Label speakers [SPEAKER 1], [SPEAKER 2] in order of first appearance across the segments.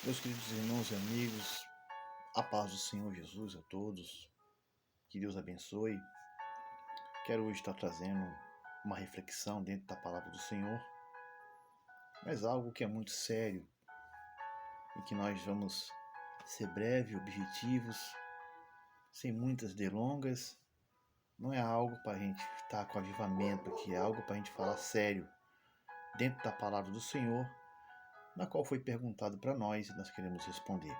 [SPEAKER 1] Meus queridos irmãos e amigos, a paz do Senhor Jesus a todos, que Deus abençoe. Quero hoje estar trazendo uma reflexão dentro da palavra do Senhor, mas algo que é muito sério e que nós vamos ser breves, objetivos, sem muitas delongas. Não é algo para a gente estar com avivamento aqui, é algo para a gente falar sério dentro da palavra do Senhor, na qual foi perguntado para nós e nós queremos responder.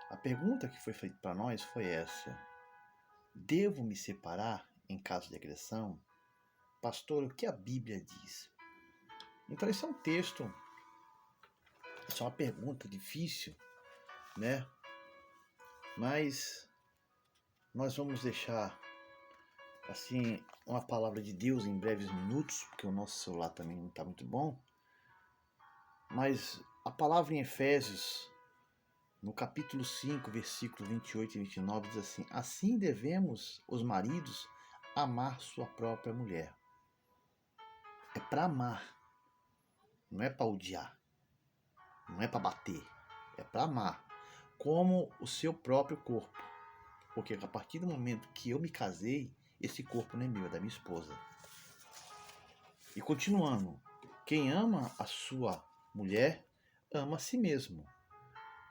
[SPEAKER 1] A pergunta que foi feita para nós foi essa: devo me separar em caso de agressão? Pastor, o que a Bíblia diz? Então esse é um texto, essa é uma pergunta difícil, né? Mas nós vamos deixar assim uma palavra de Deus em breves minutos, porque o nosso celular também não está muito bom. Mas a palavra em Efésios, no capítulo 5, versículos 28 e 29, diz assim: assim devemos, os maridos, amar sua própria mulher. É para amar, não é para odiar, não é para bater, é para amar, como o seu próprio corpo. Porque a partir do momento que eu me casei, esse corpo não é meu, é da minha esposa. E continuando, quem ama a sua mulher, ama a si mesmo,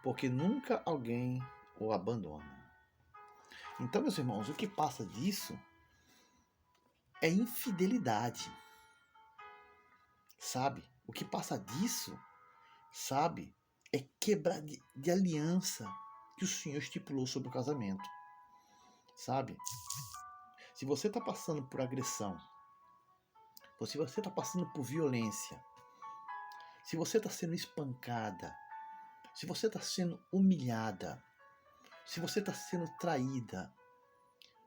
[SPEAKER 1] porque nunca alguém o abandona. Então, meus irmãos, o que passa disso é infidelidade, sabe? O que passa disso, sabe, é quebrar de aliança que o Senhor estipulou sobre o casamento, sabe? Se você está passando por agressão, se você está passando por violência, se você está sendo espancada, se você está sendo humilhada, se você está sendo traída,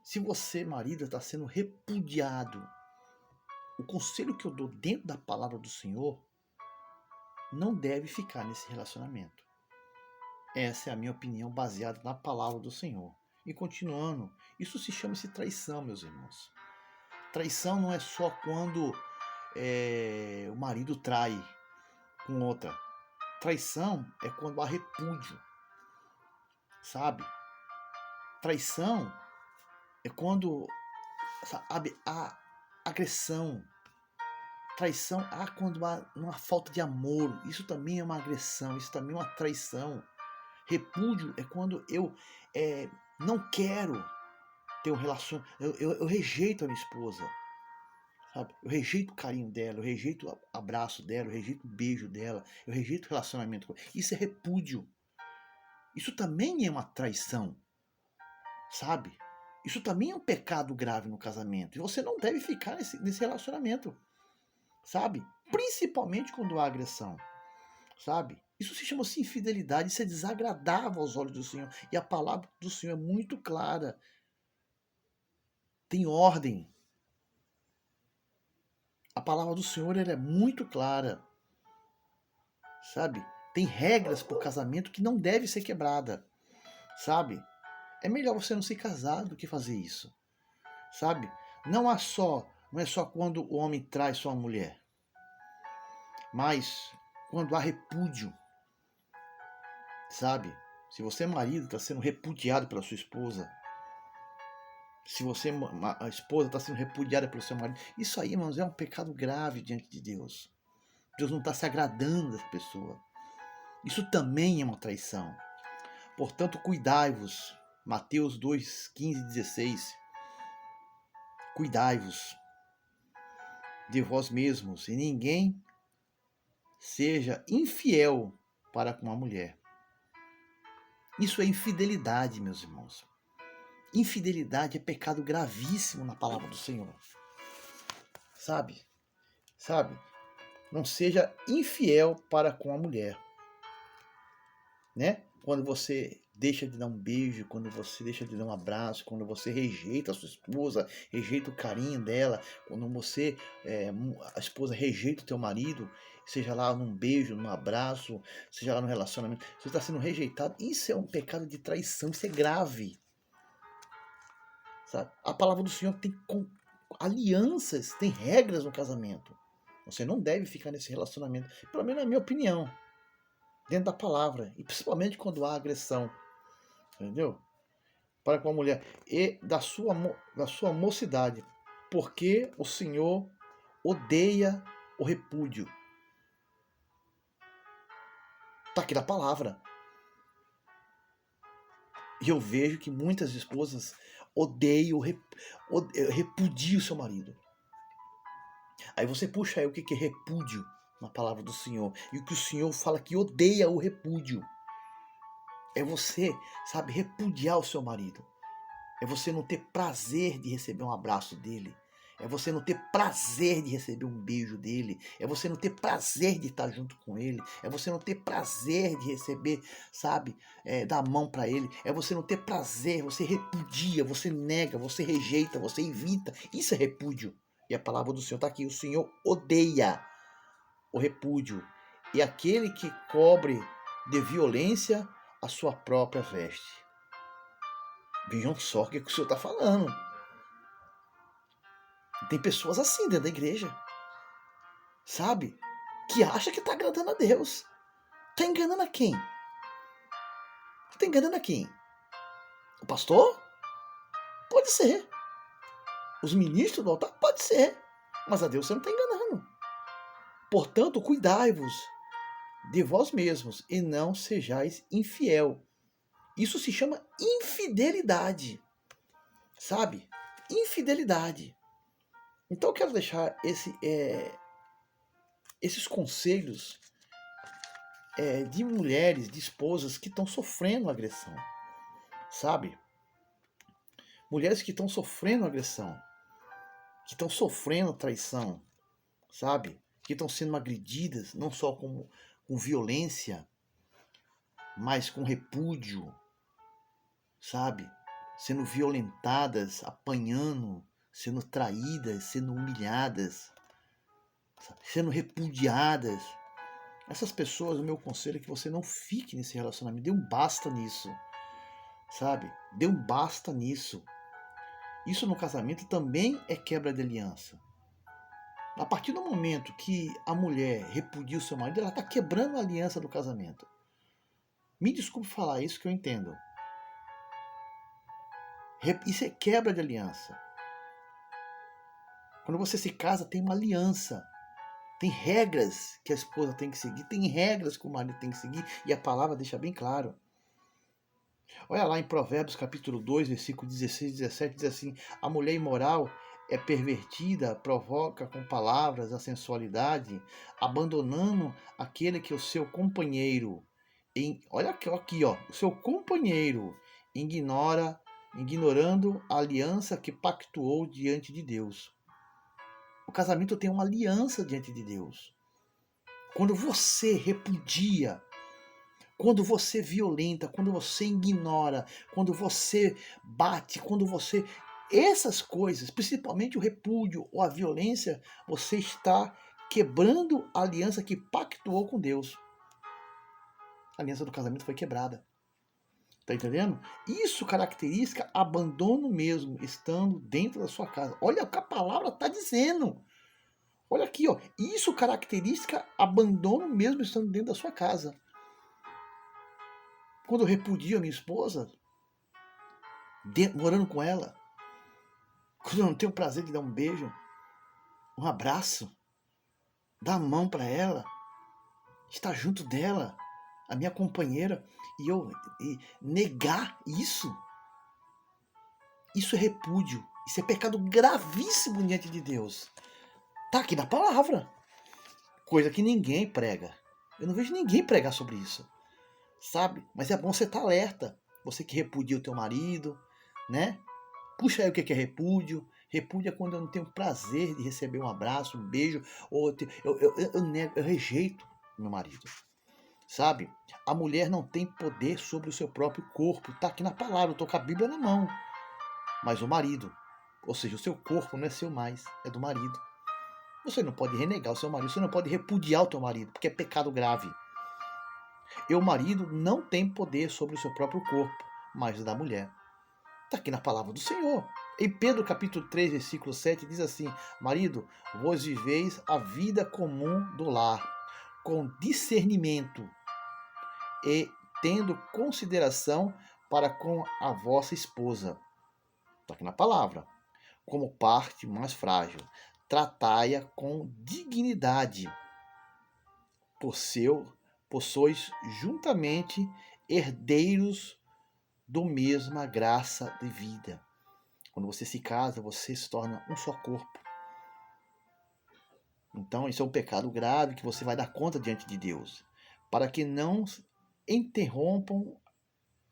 [SPEAKER 1] se você, marido, está sendo repudiado, o conselho que eu dou dentro da palavra do Senhor, não deve ficar nesse relacionamento. Essa é a minha opinião baseada na palavra do Senhor. E continuando, isso se chama-se traição, meus irmãos. Traição não é só quando o marido trai com outra. Traição é quando há repúdio, sabe? Traição é quando, sabe, há agressão. Traição há quando há uma falta de amor. Isso também é uma agressão, isso também é uma traição. Repúdio é quando eu não quero ter um relacionamento. Eu rejeito a minha esposa. Sabe? Eu rejeito o carinho dela, eu rejeito o abraço dela, eu rejeito o beijo dela, eu rejeito o relacionamento com ela. Isso é repúdio. Isso também é uma traição, sabe? Isso também é um pecado grave no casamento. E você não deve ficar nesse relacionamento, sabe? Principalmente quando há agressão, sabe? Isso se chama infidelidade, isso é desagradável aos olhos do Senhor. E a palavra do Senhor é muito clara. Tem ordem. A palavra do Senhor é muito clara, sabe? Tem regras para o casamento que não deve ser quebrada, sabe? É melhor você não se casar do que fazer isso, sabe? Não é só quando o homem trai sua mulher, mas quando há repúdio, sabe? Se você é marido, está sendo repudiado pela sua esposa, se você, a esposa, está sendo repudiada pelo seu marido, isso aí, irmãos, é um pecado grave diante de Deus. Deus não está se agradando dessa pessoa. Isso também é uma traição. Portanto, cuidai-vos. Mateus 2, 15 e 16. Cuidai-vos de vós mesmos, e ninguém seja infiel para com a mulher. Isso é infidelidade, meus irmãos. Infidelidade é pecado gravíssimo na palavra do Senhor. Sabe? Não seja infiel para com a mulher, né? Quando você deixa de dar um beijo, quando você deixa de dar um abraço, quando você rejeita a sua esposa, rejeita o carinho dela, quando você, a esposa rejeita o teu marido, seja lá num beijo, num abraço, seja lá no relacionamento, você está sendo rejeitado, isso é um pecado de traição, isso é grave. Sabe? A palavra do Senhor tem alianças, tem regras no casamento. Você não deve ficar nesse relacionamento, pelo menos na minha opinião. dentro da palavra, e principalmente quando há agressão, entendeu? Para com a mulher e da sua mocidade, porque o Senhor odeia o repúdio. Está aqui na palavra. E eu vejo que muitas esposas odeiam, repudiam o seu marido. Aí você puxa aí o que é repúdio na palavra do Senhor. E o que o Senhor fala que odeia o repúdio. É você, sabe, repudiar o seu marido. É você não ter prazer de receber um abraço dele. É você não ter prazer de receber um beijo dele. É você não ter prazer de estar junto com ele. É você não ter prazer de receber, sabe, dar a mão para ele. É você não ter prazer, você repudia, você nega, você rejeita, você evita. Isso é repúdio. E a palavra do Senhor está aqui. O Senhor odeia o repúdio. E aquele que cobre de violência a sua própria veste. Vejam só o que o Senhor está falando. Tem pessoas assim dentro da igreja, sabe? Que acha que está agradando a Deus. Está enganando a quem? Está enganando a quem? O pastor? Pode ser. Os ministros do altar? Pode ser. Mas a Deus você não está enganando. Portanto, cuidai-vos de vós mesmos e não sejais infiel. Isso se chama infidelidade. Sabe? Infidelidade. Então eu quero deixar esses conselhos de mulheres, de esposas que estão sofrendo agressão, sabe? Mulheres que estão sofrendo agressão, que estão sofrendo traição, sabe? Que estão sendo agredidas, não só com violência, mas com repúdio, sabe? Sendo violentadas, apanhando, sendo traídas, sendo humilhadas, sendo repudiadas. Essas pessoas, o meu conselho é que você não fique nesse relacionamento. Dê um basta nisso. Sabe? Dê um basta nisso. Isso no casamento também é quebra de aliança. A partir do momento que a mulher repudia o seu marido, ela está quebrando a aliança do casamento. Me desculpe falar isso que eu entendo. Isso é quebra de aliança. Quando você se casa, tem uma aliança. Tem regras que a esposa tem que seguir, tem regras que o marido tem que seguir, e a palavra deixa bem claro. Olha lá em Provérbios capítulo 2, versículo 16 e 17, diz assim: a mulher imoral é pervertida, provoca com palavras a sensualidade, abandonando aquele que é o seu companheiro. Olha aqui, ó, o seu companheiro ignorando a aliança que pactuou diante de Deus. O casamento tem uma aliança diante de Deus. Quando você repudia, quando você violenta, quando você ignora, quando você bate, quando você... Essas coisas, principalmente o repúdio ou a violência, você está quebrando a aliança que pactuou com Deus. A aliança do casamento foi quebrada. Tá entendendo? Isso caracteriza abandono mesmo, estando dentro da sua casa. Olha o que a palavra está dizendo. Olha aqui, ó. Isso caracteriza abandono mesmo, estando dentro da sua casa. Quando eu repudio a minha esposa, morando com ela, quando eu não tenho o prazer de dar um beijo, um abraço, dar a mão para ela, estar junto dela, a minha companheira, e negar isso é repúdio. Isso é pecado gravíssimo diante de Deus. Tá aqui na palavra. Coisa que ninguém prega. Eu não vejo ninguém pregar sobre isso. Sabe? Mas é bom você estar alerta. Você que repudia o teu marido, né? Puxa aí o que é repúdio. Repúdio é quando eu não tenho prazer de receber um abraço, um beijo, ou eu rejeito meu marido. Sabe? A mulher não tem poder sobre o seu próprio corpo. Está aqui na palavra, eu estou com a Bíblia na mão. Mas o marido, ou seja, o seu corpo não é seu mais, é do marido. Você não pode renegar o seu marido, você não pode repudiar o teu marido, porque é pecado grave. E o marido não tem poder sobre o seu próprio corpo, mas o da mulher. Está aqui na palavra do Senhor. Em Pedro capítulo 3, versículo 7, diz assim: marido, vós viveis a vida comum do lar, com discernimento. e tendo consideração para com a vossa esposa. Está aqui na palavra. Como parte mais frágil. Tratai-a com dignidade, por sois juntamente herdeiros do mesma graça de vida. Quando você se casa, você se torna um só corpo. Então, isso é um pecado grave que você vai dar conta diante de Deus, para que não interrompam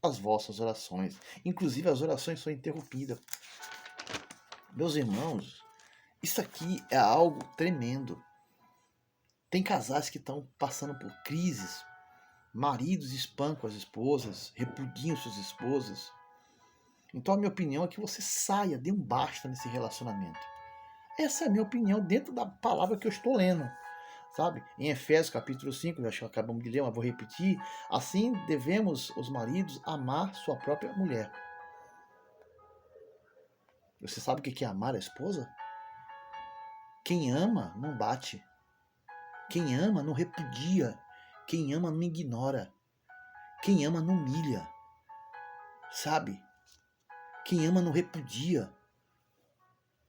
[SPEAKER 1] as vossas orações. Inclusive, as orações são interrompidas. Meus irmãos, isso aqui é algo tremendo. Tem casais que estão passando por crises. Maridos espancam as esposas, repudiam suas esposas. Então a minha opinião é que você saia, dê um basta nesse relacionamento. Essa é a minha opinião dentro da palavra que eu estou lendo. Sabe? Em Efésios capítulo 5, acho que acabamos de ler, mas vou repetir. Assim devemos, os maridos, amar sua própria mulher. Você sabe o que é amar a esposa? Quem ama não bate. Quem ama não repudia. Quem ama não ignora. Quem ama não humilha. Sabe? Quem ama não repudia.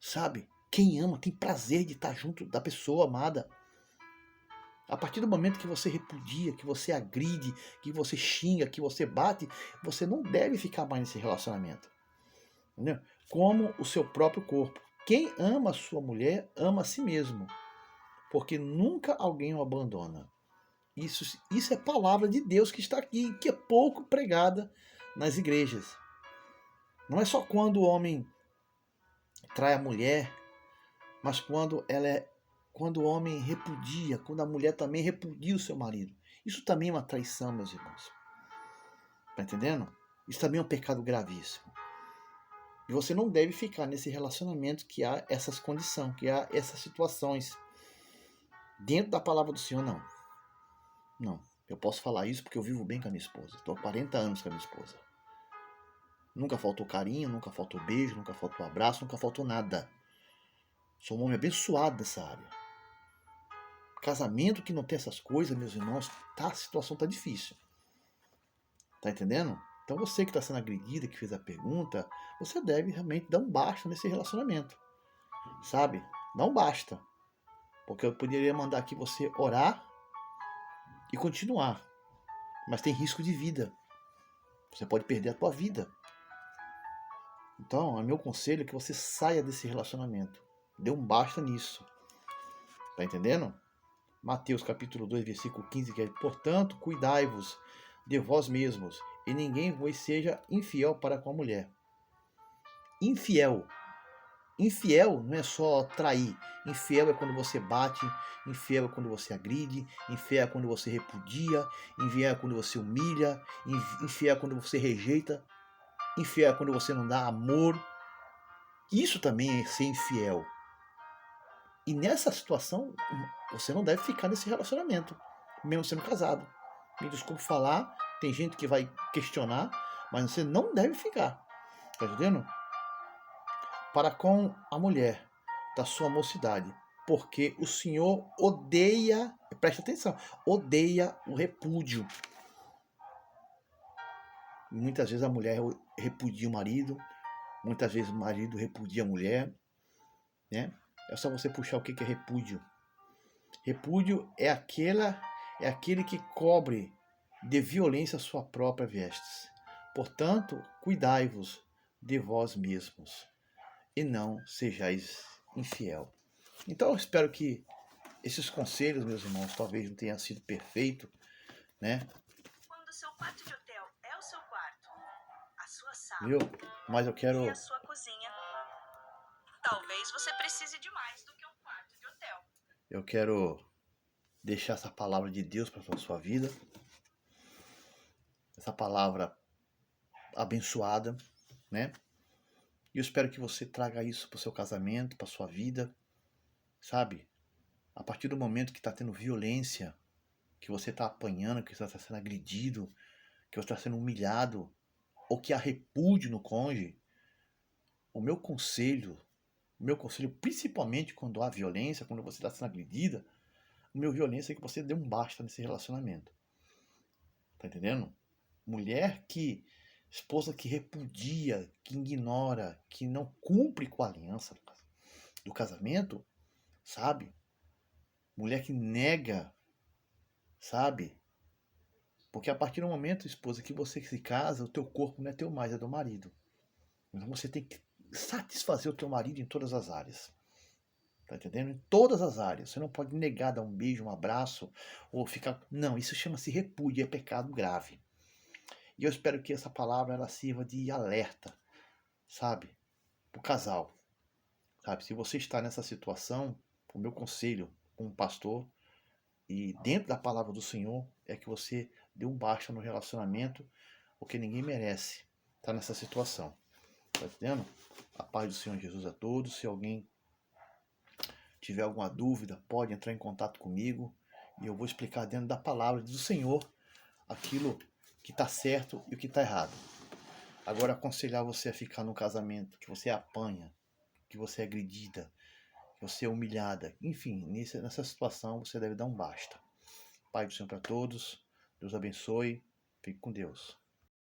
[SPEAKER 1] Sabe? Quem ama tem prazer de estar junto da pessoa amada. A partir do momento que você repudia, que você agride, que você xinga, que você bate, você não deve ficar mais nesse relacionamento. Entendeu? Como o seu próprio corpo. Quem ama a sua mulher, ama a si mesmo. Porque nunca alguém o abandona. Isso é palavra de Deus que está aqui, que é pouco pregada nas igrejas. Não é só quando o homem trai a mulher, mas quando o homem repudia, quando a mulher também repudia o seu marido. Isso também é uma traição, meus irmãos. Tá entendendo? Isso também é um pecado gravíssimo. E você não deve ficar nesse relacionamento que há essas condições, que há essas situações. Dentro da palavra do Senhor, não. Não. Eu posso falar isso porque eu vivo bem com a minha esposa. Estou há 40 anos com a minha esposa. Nunca faltou carinho, nunca faltou beijo, nunca faltou abraço, nunca faltou nada. Sou um homem abençoado dessa área. Casamento que não tem essas coisas, meus irmãos, a situação tá difícil. Tá entendendo? Então você que está sendo agredida, que fez a pergunta, você deve realmente dar um basta nesse relacionamento. Sabe? Dá um basta. Porque eu poderia mandar aqui você orar e continuar. Mas tem risco de vida. Você pode perder a tua vida. Então, o meu conselho é que você saia desse relacionamento. Dê um basta nisso. Tá entendendo? Mateus capítulo 2, versículo 15, que é: portanto, cuidai-vos de vós mesmos, e ninguém vos seja infiel para com a mulher. Infiel. Infiel não é só trair. Infiel é quando você bate, infiel é quando você agride, infiel é quando você repudia, infiel é quando você humilha, infiel é quando você rejeita, infiel é quando você não dá amor. Isso também é ser infiel. E nessa situação, você não deve ficar nesse relacionamento, mesmo sendo casado. Me desculpe falar, tem gente que vai questionar, mas você não deve ficar. Tá entendendo? Para com a mulher da sua mocidade, porque o Senhor odeia, preste atenção, odeia o repúdio. Muitas vezes a mulher repudia o marido, muitas vezes o marido repudia a mulher, né? É só você puxar o que é repúdio. Repúdio é aquele que cobre de violência a sua própria vestes. Portanto, cuidai-vos de vós mesmos, e não sejais infiel. Então eu espero que esses conselhos, meus irmãos, talvez não tenham sido perfeito, né?
[SPEAKER 2] Quando seu quarto de hotel é o seu quarto, a sua sala
[SPEAKER 1] Viu? Mas eu quero,
[SPEAKER 2] e a sua cozinha, talvez você precise de mais do que um quarto de hotel.
[SPEAKER 1] eu quero deixar essa palavra de Deus para a sua vida. Essa palavra abençoada, né? E eu espero que você traga isso para o seu casamento, para a sua vida, sabe? A partir do momento que está tendo violência, que você está apanhando, que você está sendo agredido, que você está sendo humilhado, ou que há repúdio no cônjuge, o meu conselho, principalmente quando há violência, quando você está sendo agredida, o meu violência é que você dê um basta nesse relacionamento. Tá entendendo? Esposa que repudia, que ignora, que não cumpre com a aliança do casamento, sabe? Mulher que nega, sabe? Porque a partir do momento, esposa, que você se casa, o teu corpo não é teu mais, é do marido. Então você tem que satisfazer o teu marido em todas as áreas. Tá entendendo? Em todas as áreas. Você não pode negar, dar um beijo, um abraço, ou ficar... Não, isso chama-se repúdio, é pecado grave. E eu espero que essa palavra ela sirva de alerta, sabe? Pro casal. Sabe? Se você está nessa situação, o meu conselho como pastor, e dentro da palavra do Senhor, é que você dê um basta no relacionamento, porque ninguém merece estar nessa situação. Tá entendendo? A paz do Senhor Jesus a todos. Se alguém tiver alguma dúvida, pode entrar em contato comigo e eu vou explicar dentro da palavra do Senhor aquilo que está certo e o que está errado. Agora, aconselhar você a ficar num casamento que você apanha, que você é agredida, que você é humilhada, enfim, nessa situação você deve dar um basta. Pai do Senhor para todos, Deus abençoe, fique com Deus.